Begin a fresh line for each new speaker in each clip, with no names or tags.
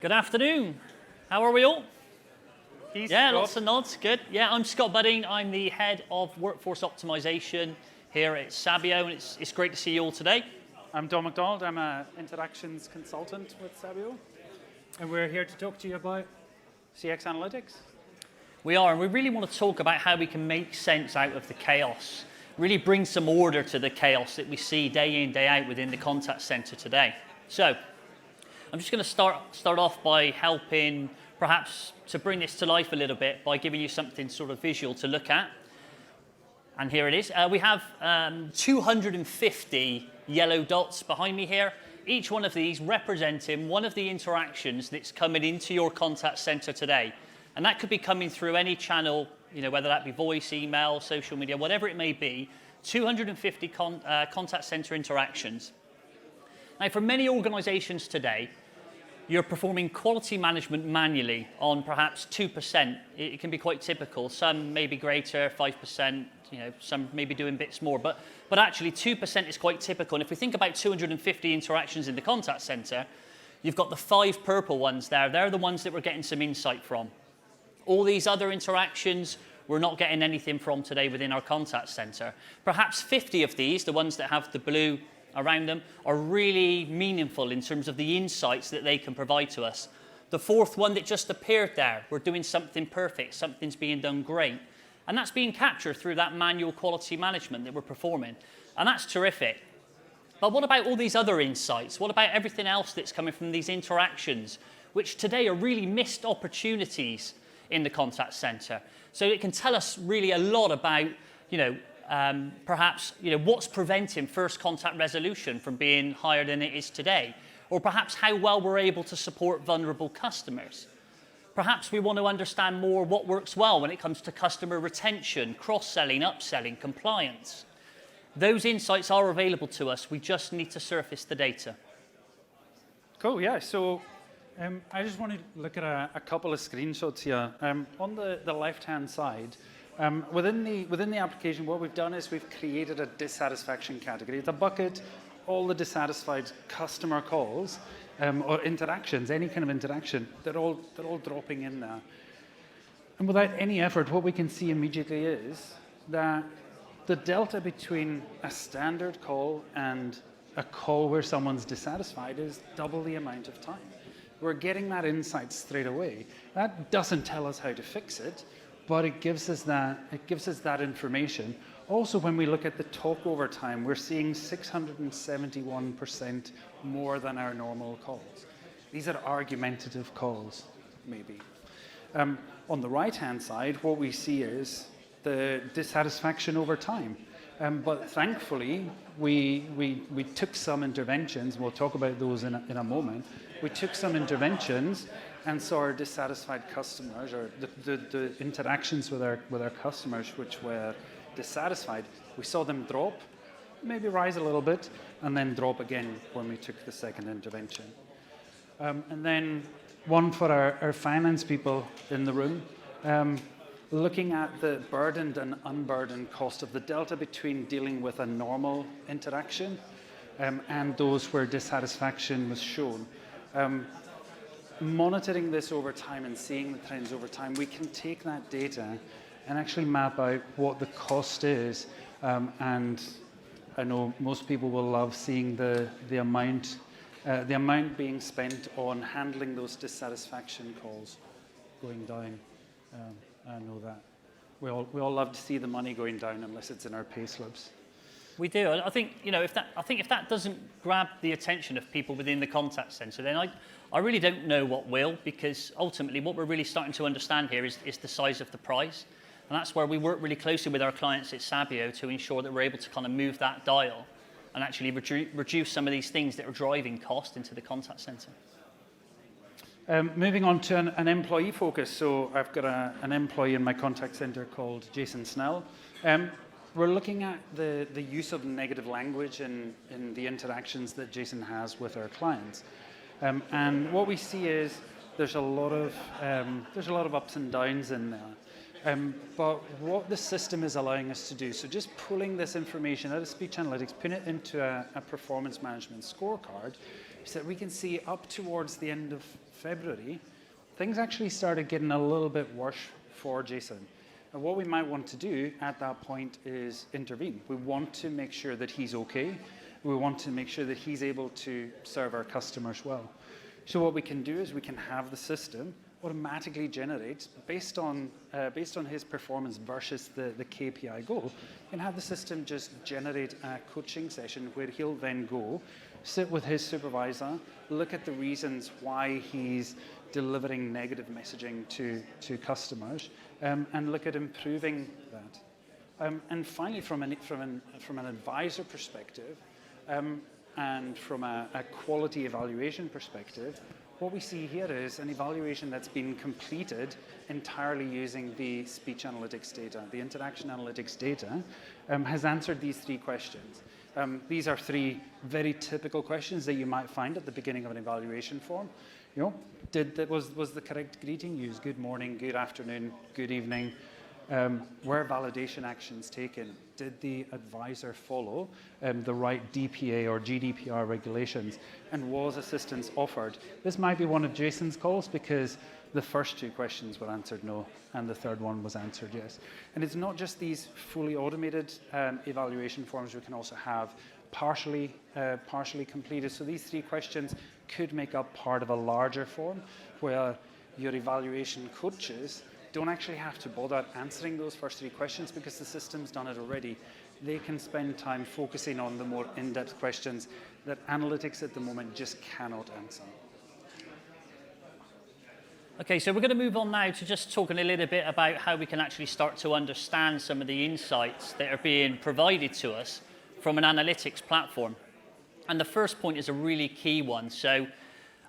Good afternoon. How are we all?
Yeah,
Lots of nods. Good. Yeah, I'm Scott Budding. I'm the head of workforce optimization here at Sabio, and it's great to see you all today.
I'm Don Macdonald. I'm an interactions consultant with Sabio, and we're here to talk to you about CX analytics.
We are, and we really want to talk about how we can make sense out of the chaos, really bring some order to the chaos that we see day in, day out within the contact center today. So, I'm just going to start off by helping perhaps to bring this to life a little bit by giving you something sort of visual to look at. And here it is. We have 250 yellow dots behind me here, each one of these representing one of the interactions that's coming into your contact center today. And that could be coming through any channel, whether that be voice, email, social media, whatever it may be, 250 contact center interactions. Now, for many organizations today, you're performing quality management manually on perhaps 2%. It can be quite typical. Some may be greater, 5%, some may be doing bits more. But actually, 2% is quite typical. And if we think about 250 interactions in the contact center, you've got the 5 purple ones there. They're the ones that we're getting some insight from. All these other interactions, we're not getting anything from today within our contact center. Perhaps 50 of these, the ones that have the blue around them, are really meaningful in terms of the insights that they can provide to us. The 4th one that just appeared there, we're doing something perfect, something's being done great. And that's being captured through that manual quality management that we're performing. And that's terrific. But what about all these other insights? What about everything else that's coming from these interactions, which today are really missed opportunities in the contact center? So it can tell us really a lot about, perhaps, what's preventing first contact resolution from being higher than it is today? Or perhaps how well we're able to support vulnerable customers. Perhaps we want to understand more what works well when it comes to customer retention, cross-selling, upselling, compliance. Those insights are available to us. We just need to surface the data.
Cool, yeah. So I just want to look at a couple of screenshots here. On the left-hand side, within the application, what we've done is we've created a dissatisfaction category. It's a bucket, all the dissatisfied customer calls or interactions, any kind of interaction, they're all dropping in there. And without any effort, what we can see immediately is that the delta between a standard call and a call where someone's dissatisfied is double the amount of time. We're getting that insight straight away. That doesn't tell us how to fix it, but it gives us that information. Also, when we look at the talk over time, we're seeing 671% more than our normal calls. These are argumentative calls, maybe. On the right-hand side, what we see is the dissatisfaction over time. But thankfully, we took some interventions. We'll talk about those in a moment. We took some interventions and saw our dissatisfied customers, or the interactions with our customers which were dissatisfied, we saw them drop, maybe rise a little bit, and then drop again when we took the second intervention. And then one for our finance people in the room, looking at the burdened and unburdened cost of the delta between dealing with a normal interaction and those where dissatisfaction was shown. Monitoring this over time and seeing the trends over time, we can take that data and actually map out what the cost is. And I know most people will love seeing the amount being spent on handling those dissatisfaction calls going down. I know that. We all love to see the money going down unless it's in our pay slips.
We do. I think if that doesn't grab the attention of people within the contact center, then I really don't know what will, because ultimately what we're really starting to understand here is the size of the prize. And that's where we work really closely with our clients at Sabio to ensure that we're able to kind of move that dial and actually reduce some of these things that are driving cost into the contact center.
Moving on to an employee focus. So I've got an employee in my contact center called Jason Snell. We're looking at the use of negative language in the interactions that Jason has with our clients. And what we see is there's a lot of ups and downs in there. But what the system is allowing us to do, so just pulling this information out of speech analytics, putting it into a performance management scorecard, is that we can see up towards the end of February, things actually started getting a little bit worse for Jason. And what we might want to do at that point is intervene. We want to make sure that he's okay. We want to make sure that he's able to serve our customers well. So what we can do is we can have the system automatically generate, based on his performance versus the KPI goal, and have the system just generate a coaching session where he'll then go, sit with his supervisor, look at the reasons why he's delivering negative messaging to customers, and look at improving that. And finally, from an advisor perspective, and from a quality evaluation perspective, what we see here is an evaluation that's been completed entirely using the speech analytics data. The interaction analytics data has answered these 3 questions. These are 3 very typical questions that you might find at the beginning of an evaluation form. You know, was the correct greeting used? Good morning, good afternoon, good evening. Were validation actions taken? Did the advisor follow the right DPA or GDPR regulations? And was assistance offered? This might be one of Jason's calls because the first 2 questions were answered no, and the third one was answered yes. And it's not just these fully automated evaluation forms. We can also have partially completed. So these 3 questions could make up part of a larger form where your evaluation coaches don't actually have to bother answering those first 3 questions because the system's done it already. They can spend time focusing on the more in-depth questions that analytics at the moment just cannot answer.
Okay, so we're going to move on now to just talking a little bit about how we can actually start to understand some of the insights that are being provided to us from an analytics platform. And the first point is a really key one. So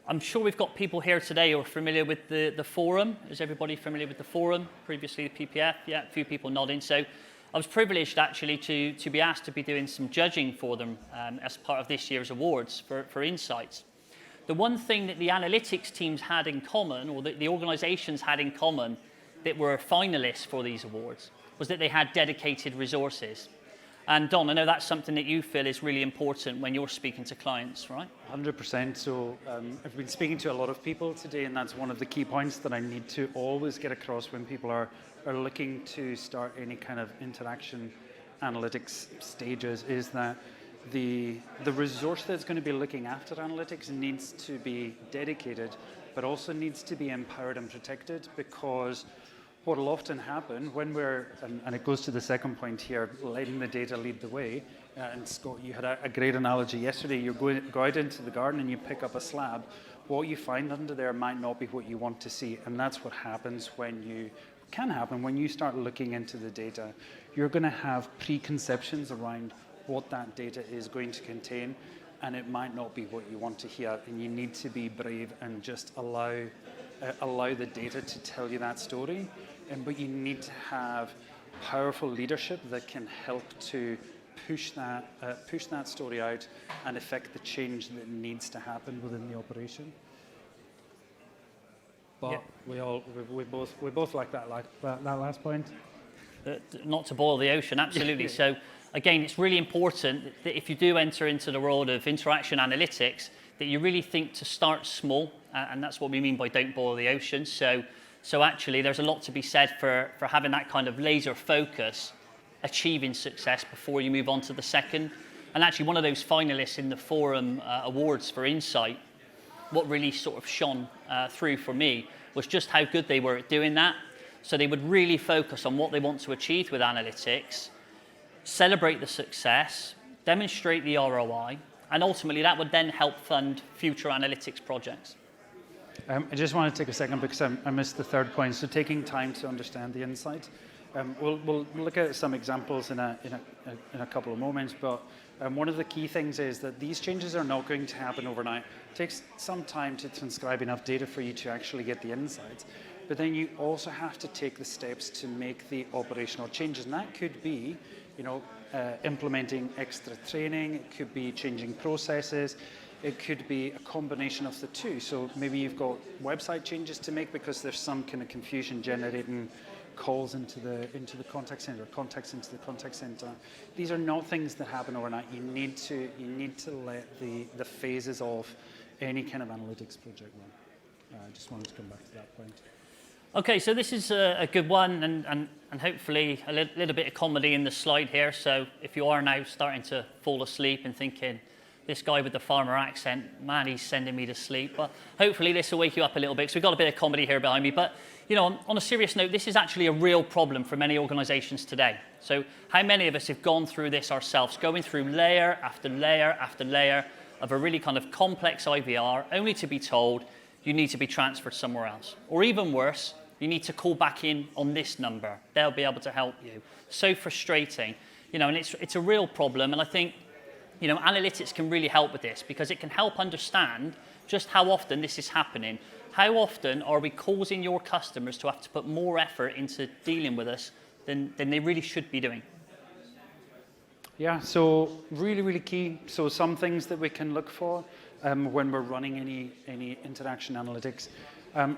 I'm sure we've got people here today who are familiar with the forum. Is everybody familiar with the forum? Previously the PPF? Yeah, a few people nodding. So I was privileged actually to be asked to be doing some judging for them as part of this year's awards for insights. The one thing that the analytics teams had in common, or that the organizations had in common that were finalists for these awards, was that they had dedicated resources. And Don, I know that's something that you feel is really important when you're speaking to clients, right?
100%. So I've been speaking to a lot of people today, and that's one of the key points that I need to always get across when people are looking to start any kind of interaction analytics stages, is that the resource that's going to be looking after analytics needs to be dedicated, but also needs to be empowered and protected, because what will often happen when we're, and it goes to the second point here, letting the data lead the way, and Scott, you had a great analogy yesterday. You go out into the garden and you pick up a slab. What you find under there might not be what you want to see, and that's what happens when you start looking into the data. You're going to have preconceptions around what that data is going to contain, and it might not be what you want to hear, and you need to be brave and just allow the data to tell you that story. But you need to have powerful leadership that can help to push that story out and affect the change that needs to happen within the operation. But yeah. we both like that last point.
Not to boil the ocean, absolutely. So again, it's really important that if you do enter into the world of interaction analytics, that you really think to start small, and that's what we mean by don't boil the ocean. So actually, there's a lot to be said for having that kind of laser focus, achieving success before you move on to the second. And actually, one of those finalists in the forum awards for insight, what really sort of shone through for me was just how good they were at doing that. So they would really focus on what they want to achieve with analytics, celebrate the success, demonstrate the ROI, and ultimately that would then help fund future analytics projects.
I just want to take a second because I missed the third point. So taking time to understand the insight. We'll look at some examples in a couple of moments, but one of the key things is that these changes are not going to happen overnight. It takes some time to transcribe enough data for you to actually get the insights. But then you also have to take the steps to make the operational changes, and that could be, implementing extra training. It could be changing processes. It could be a combination of the two. So maybe you've got website changes to make because there's some kind of confusion generating calls into the contact center, contacts into the contact center. These are not things that happen overnight. You need to let the phases of any kind of analytics project run. I just wanted to come back to that point.
Okay, so this is a good one, and hopefully a little bit of comedy in the slide here. So if you are now starting to fall asleep and thinking, this guy with the farmer accent, man, he's sending me to sleep. But hopefully this will wake you up a little bit. So we've got a bit of comedy here behind me. But you know, on a serious note, this is actually a real problem for many organizations today. So how many of us have gone through this ourselves, going through layer after layer after layer of a really kind of complex IVR, only to be told you need to be transferred somewhere else. Or even worse, you need to call back in on this number. They'll be able to help you. So frustrating, you know, and it's a real problem. And I think, you know, analytics can really help with this because it can help understand just how often this is happening. How often are we causing your customers to have to put more effort into dealing with us than they really should be doing?
Yeah, so really key. So some things that we can look for when we're running any interaction analytics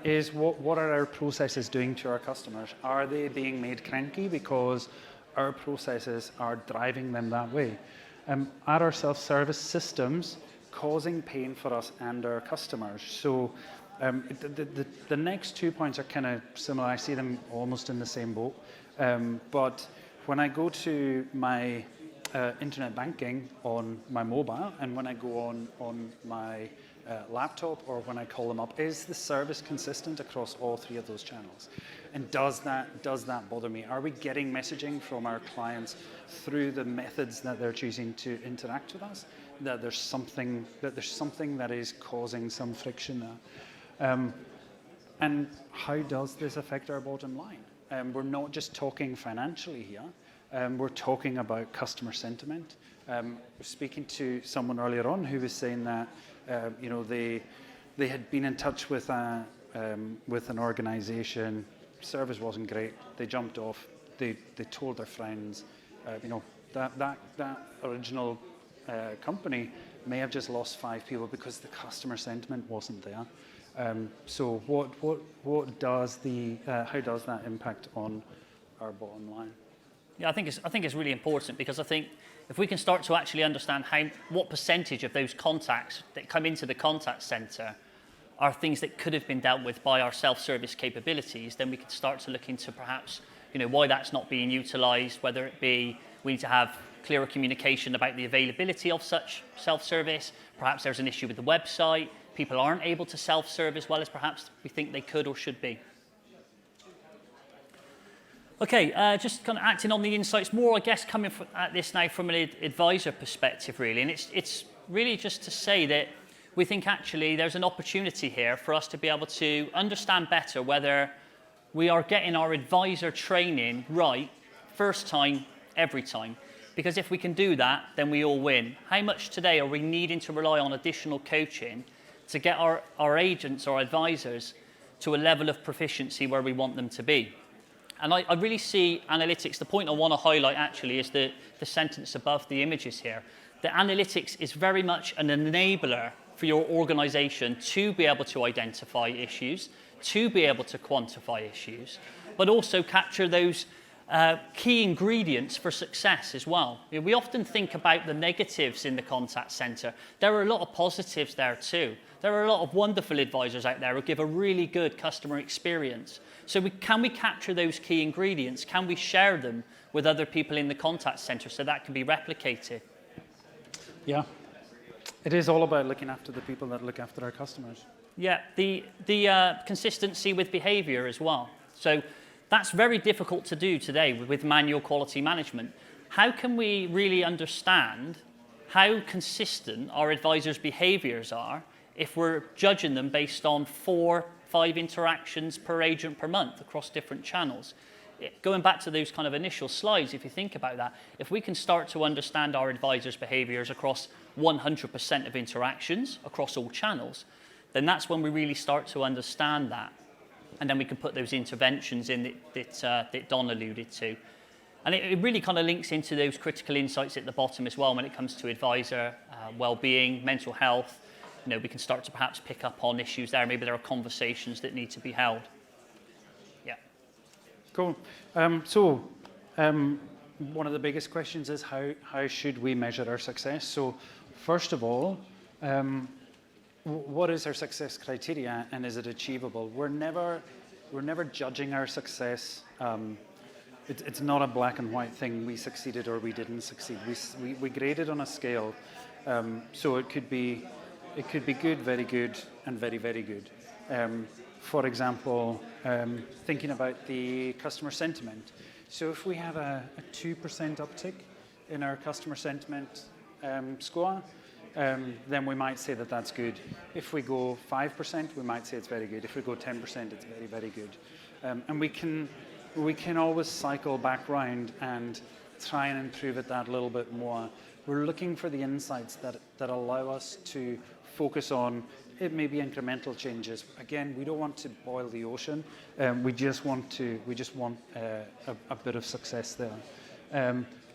is what are our processes doing to our customers? Are they being made cranky because our processes are driving them that way? Are our self-service systems causing pain for us and our customers? So the next 2 points are kind of similar. I see them almost in the same boat. But when I go to my internet banking on my mobile and when I go on my laptop or when I call them up, is the service consistent across all three of those channels? And does that bother me? Are we getting messaging from our clients through the methods that they're choosing to interact with us? That there's something that is causing some friction there. And how does this affect our bottom line? We're not just talking financially here. We're talking about customer sentiment. Speaking to someone earlier on who was saying that you know, they had been in touch with an organization, service wasn't great, they jumped off, they told their friends, you know, that original company may have just lost 5 people because the customer sentiment wasn't there. So what does how does that impact on our bottom line?
Yeah, I think it's really important because I think if we can start to actually understand what percentage of those contacts that come into the contact center are things that could have been dealt with by our self-service capabilities, then we can start to look into perhaps, you know, why that's not being utilized, whether it be we need to have clearer communication about the availability of such self-service, perhaps there's an issue with the website, people aren't able to self-serve as well as perhaps we think they could or should be. Okay, just kind of acting on the insights more, I guess, coming at this now from an advisor perspective, really. And it's really just to say that we think actually there's an opportunity here for us to be able to understand better whether we are getting our advisor training right first time, every time. Because if we can do that, then we all win. How much today are we needing to rely on additional coaching to get our agents or advisors to a level of proficiency where we want them to be? And I really see analytics, the point I want to highlight actually is the sentence above the images here. The analytics is very much an enabler for your organization to be able to identify issues, to be able to quantify issues, but also capture those key ingredients for success as well. You know, we often think about the negatives in the contact center. There are a lot of positives there too. There are a lot of wonderful advisors out there who give a really good customer experience. So can we capture those key ingredients? Can we share them with other people in the contact center so that can be replicated?
Yeah, it is all about looking after the people that look after our customers.
Yeah, the consistency with behavior as well. So that's very difficult to do today with manual quality management. How can we really understand how consistent our advisors' behaviors are if we're judging them based on 4-5 interactions per agent per month across different channels? Going back to those kind of initial slides, if you think about that, if we can start to understand our advisors' behaviors across 100% of interactions across all channels, then that's when we really start to understand that. And then we can put those interventions in that Don alluded to. And it really kind of links into those critical insights at the bottom as well when it comes to advisor well-being, mental health. You know, we can start to perhaps pick up on issues there. Maybe there are conversations that need to be held. Yeah.
Cool. One of the biggest questions is how should we measure our success? So first of all, what is our success criteria and is it achievable? We're never judging our success. It's not a black and white thing. We succeeded or we didn't succeed. We grade it on a scale. So it could be good, very good, and very, very good. For example, thinking about the customer sentiment. So if we have a 2% uptick in our customer sentiment score, then we might say that that's good. If we go 5%, we might say it's very good. If we go 10%, it's very, very good. And we can always cycle back round and try and improve it that little bit more. We're looking for the insights that allow us to focus on. It may be incremental changes. Again, we don't want to boil the ocean. We just want a bit of success there.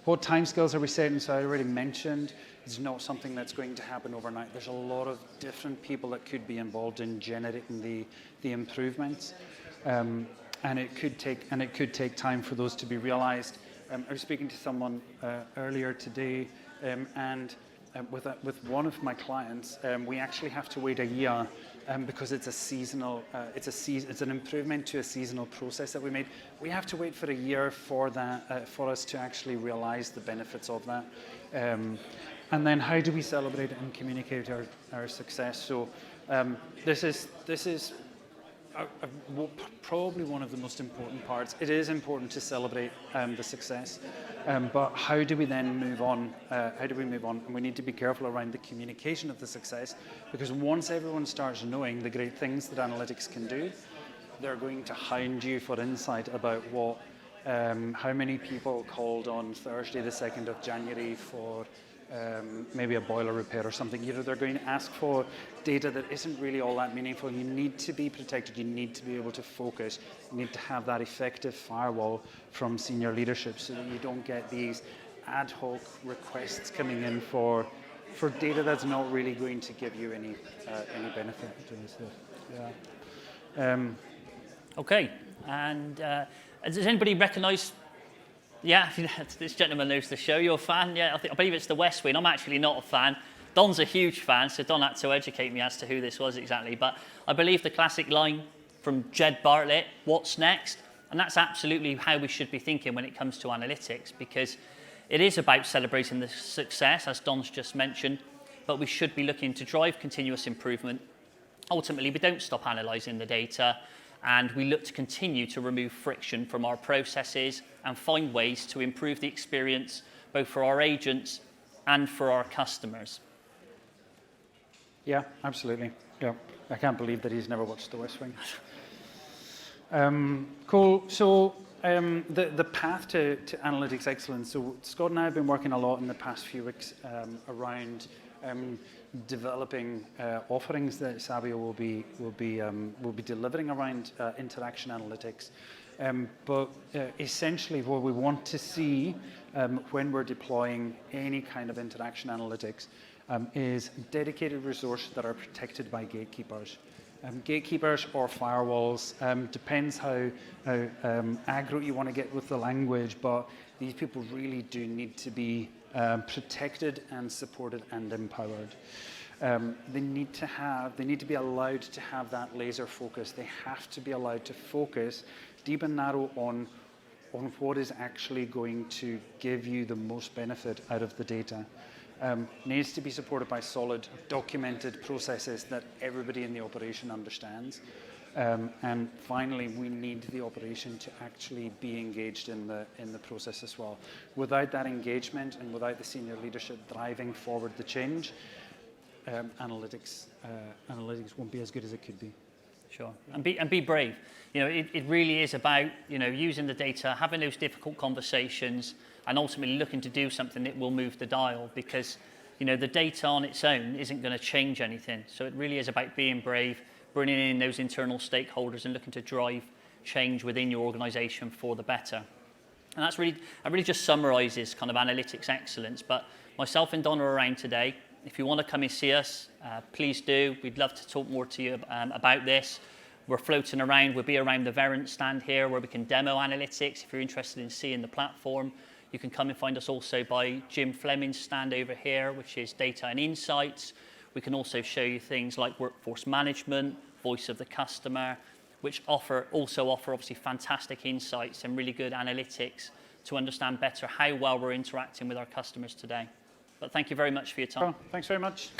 What timescales are we setting? So I already mentioned it's not something that's going to happen overnight. There's a lot of different people that could be involved in generating the improvements, and it could take time for those to be realized. I was speaking to someone earlier today, and with one of my clients, we actually have to wait a year because it's a seasonal. It's an improvement to a seasonal process that we made. We have to wait for a year for that for us to actually realize the benefits of that. And then, how do we celebrate and communicate our success? So, this is probably one of the most important parts. It is important to celebrate the success, but how do we then move on? And we need to be careful around the communication of the success, because once everyone starts knowing the great things that analytics can do, they're going to hound you for insight about how many people called on Thursday the 2nd of January for maybe a boiler repair or something. They're going to ask for data that isn't really all that meaningful. You need to be protected. You need to be able to focus. You need to have that effective firewall from senior leadership so that you don't get these ad hoc requests coming in for data that's not really going to give you any benefit. Yeah.
Okay. And does anybody recognise? Yeah, this gentleman knows the show. You're a fan? Yeah, I believe it's The West Wing. I'm actually not a fan. Don's a huge fan, so Don had to educate me as to who this was exactly. But I believe the classic line from Jed Bartlett, "What's next?" And that's absolutely how we should be thinking when it comes to analytics, because it is about celebrating the success, as Don's just mentioned, but we should be looking to drive continuous improvement. Ultimately, we don't stop analysing the data, and we look to continue to remove friction from our processes and find ways to improve the experience both for our agents and for our customers.
Yeah, absolutely. Yeah, I can't believe that he's never watched The West Wing. Cool. So the path to analytics excellence. So Scott and I have been working a lot in the past few weeks around developing offerings that Sabio will be delivering around interaction analytics. But essentially, what we want to see when we're deploying any kind of interaction analytics is dedicated resources that are protected by gatekeepers. Gatekeepers or firewalls, depends how aggro you want to get with the language, but these people really do need to be protected and supported and empowered. They need to be allowed to have that laser focus. They have to be allowed to focus deep and narrow on what is actually going to give you the most benefit out of the data. Needs to be supported by solid, documented processes that everybody in the operation understands. And finally, we need the operation to actually be engaged in the process as well. Without that engagement and without the senior leadership driving forward the change, analytics won't be as good as it could be.
Sure, and be brave. It really is about using the data, having those difficult conversations, and ultimately looking to do something that will move the dial. Because the data on its own isn't going to change anything. So it really is about being brave, bringing in those internal stakeholders, and looking to drive change within your organisation for the better. And that really just summarises kind of analytics excellence. But myself and Don are around today. If you want to come and see us, please do. We'd love to talk more to you about this. We're floating around. We'll be around the Verint stand here where we can demo analytics. If you're interested in seeing the platform, you can come and find us also by Jim Fleming's stand over here, which is data and insights. We can also show you things like workforce management, voice of the customer, which also offer obviously fantastic insights and really good analytics to understand better how well we're interacting with our customers today. But thank you very much for your time.
Thanks very much.